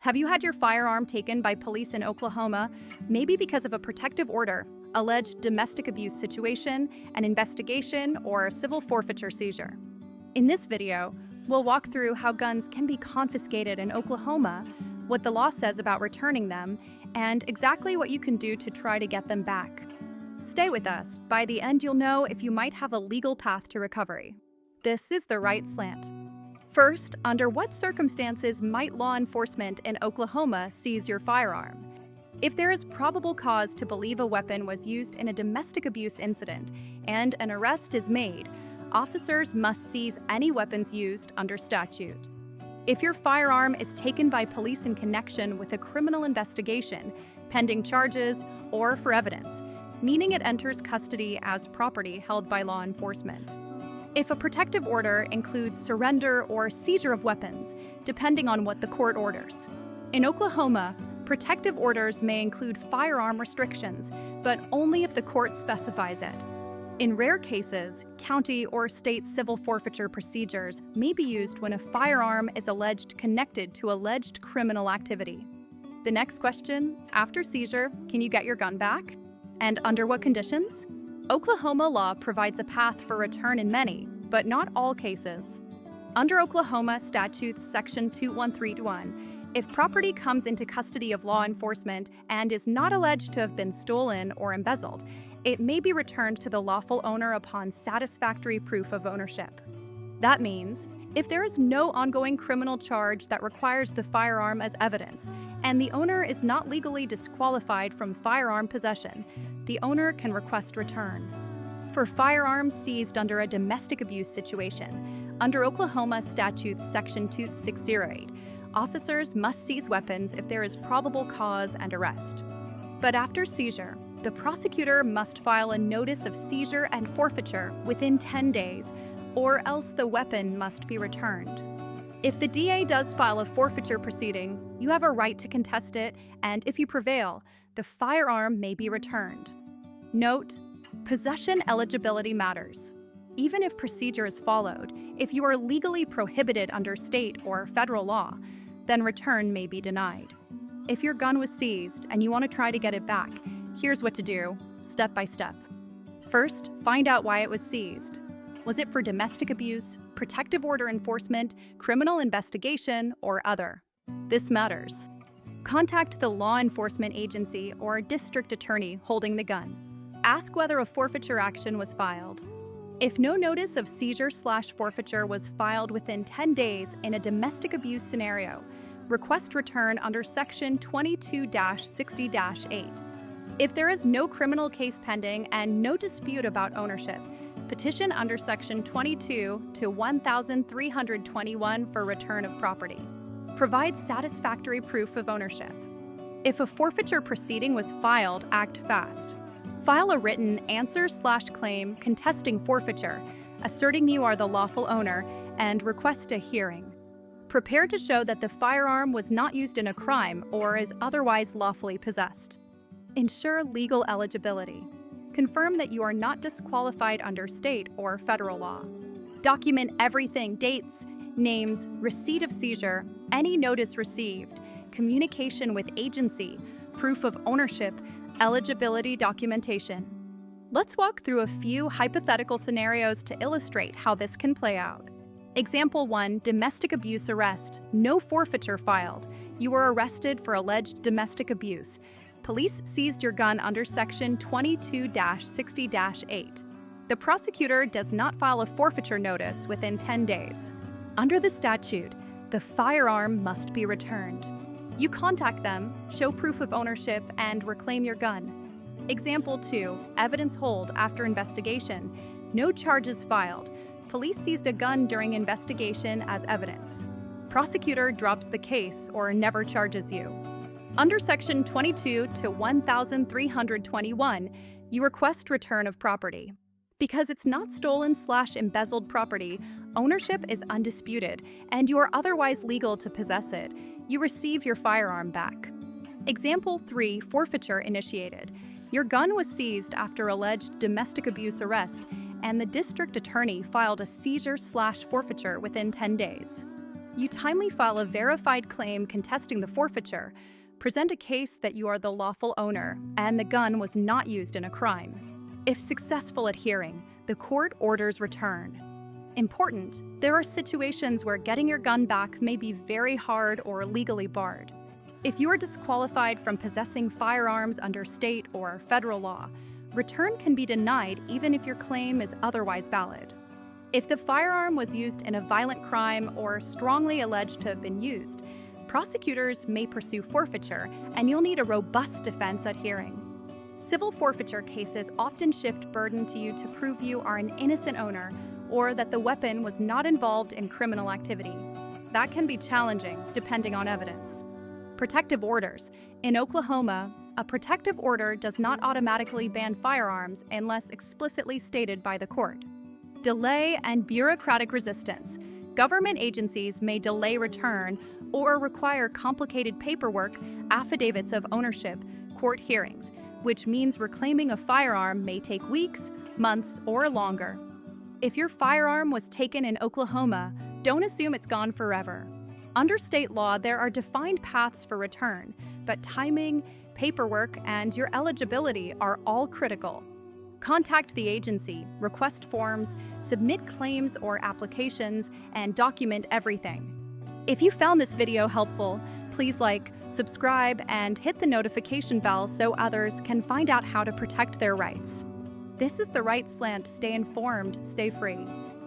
Have you had your firearm taken by police in Oklahoma, maybe because of a protective order, alleged domestic abuse situation, an investigation, or a civil forfeiture seizure? In this video, we'll walk through how guns can be confiscated in Oklahoma, what the law says about returning them, and exactly what you can do to try to get them back. Stay with us. By the end, you'll know if you might have a legal path to recovery. This is The Right Slant. First, under what circumstances might law enforcement in Oklahoma seize your firearm? If there is probable cause to believe a weapon was used in a domestic abuse incident and an arrest is made, officers must seize any weapons used under statute. If your firearm is taken by police in connection with a criminal investigation, pending charges, or for evidence, meaning it enters custody as property held by law enforcement. If a protective order includes surrender or seizure of weapons, depending on what the court orders. In Oklahoma, protective orders may include firearm restrictions, but only if the court specifies it. In rare cases, county or state civil forfeiture procedures may be used when a firearm is alleged connected to alleged criminal activity. The next question, after seizure, can you get your gun back? And under what conditions? Oklahoma law provides a path for return in many, but not all cases. Under Oklahoma Statutes Section 213(1), if property comes into custody of law enforcement and is not alleged to have been stolen or embezzled, it may be returned to the lawful owner upon satisfactory proof of ownership. That means, if there is no ongoing criminal charge that requires the firearm as evidence, and the owner is not legally disqualified from firearm possession, the owner can request return. For firearms seized under a domestic abuse situation, under Oklahoma Statutes Section 2608, officers must seize weapons if there is probable cause and arrest. But after seizure, the prosecutor must file a notice of seizure and forfeiture within 10 days, or else the weapon must be returned. If the DA does file a forfeiture proceeding, you have a right to contest it, and if you prevail, the firearm may be returned. Note, possession eligibility matters. Even if procedure is followed, if you are legally prohibited under state or federal law, then return may be denied. If your gun was seized and you want to try to get it back, here's what to do, step by step. First, find out why it was seized. Was it for domestic abuse, protective order enforcement, criminal investigation, or other? This matters. Contact the law enforcement agency or district attorney holding the gun. Ask whether a forfeiture action was filed. If no notice of seizure/forfeiture was filed within 10 days in a domestic abuse scenario, request return under Section 22-60-8. If there is no criminal case pending and no dispute about ownership, petition under Section 22 to 1321 for return of property. Provide satisfactory proof of ownership. If a forfeiture proceeding was filed, act fast. File a written answer/claim contesting forfeiture, asserting you are the lawful owner, and request a hearing. Prepare to show that the firearm was not used in a crime or is otherwise lawfully possessed. Ensure legal eligibility. Confirm that you are not disqualified under state or federal law. Document everything: dates, names, receipt of seizure, any notice received, communication with agency, proof of ownership, eligibility documentation. Let's walk through a few hypothetical scenarios to illustrate how this can play out. Example 1, domestic abuse arrest, no forfeiture filed. You were arrested for alleged domestic abuse. Police seized your gun under Section 22-60-8. The prosecutor does not file a forfeiture notice within 10 days. Under the statute, the firearm must be returned. You contact them, show proof of ownership, and reclaim your gun. Example 2, evidence hold after investigation. No charges filed. Police seized a gun during investigation as evidence. Prosecutor drops the case or never charges you. Under Section 22 to 1321, you request return of property. Because it's not stolen/embezzled property, ownership is undisputed, and you are otherwise legal to possess it. You receive your firearm back. Example 3, forfeiture initiated. Your gun was seized after alleged domestic abuse arrest, and the district attorney filed a seizure/forfeiture within 10 days. You timely file a verified claim contesting the forfeiture, present a case that you are the lawful owner and the gun was not used in a crime. If successful at hearing, the court orders return. Important, there are situations where getting your gun back may be very hard or legally barred. If you are disqualified from possessing firearms under state or federal law, return can be denied even if your claim is otherwise valid. If the firearm was used in a violent crime or strongly alleged to have been used, prosecutors may pursue forfeiture, and you'll need a robust defense at hearing. Civil forfeiture cases often shift burden to you to prove you are an innocent owner or that the weapon was not involved in criminal activity. That can be challenging, depending on evidence. Protective orders. In Oklahoma, a protective order does not automatically ban firearms unless explicitly stated by the court. Delay and bureaucratic resistance. Government agencies may delay return or require complicated paperwork, affidavits of ownership, court hearings, which means reclaiming a firearm may take weeks, months, or longer. If your firearm was taken in Oklahoma, don't assume it's gone forever. Under state law, there are defined paths for return, but timing, paperwork, and your eligibility are all critical. Contact the agency, request forms, submit claims or applications, and document everything. If you found this video helpful, please like, subscribe, and hit the notification bell so others can find out how to protect their rights. This is The Right Slant. Stay informed, stay free.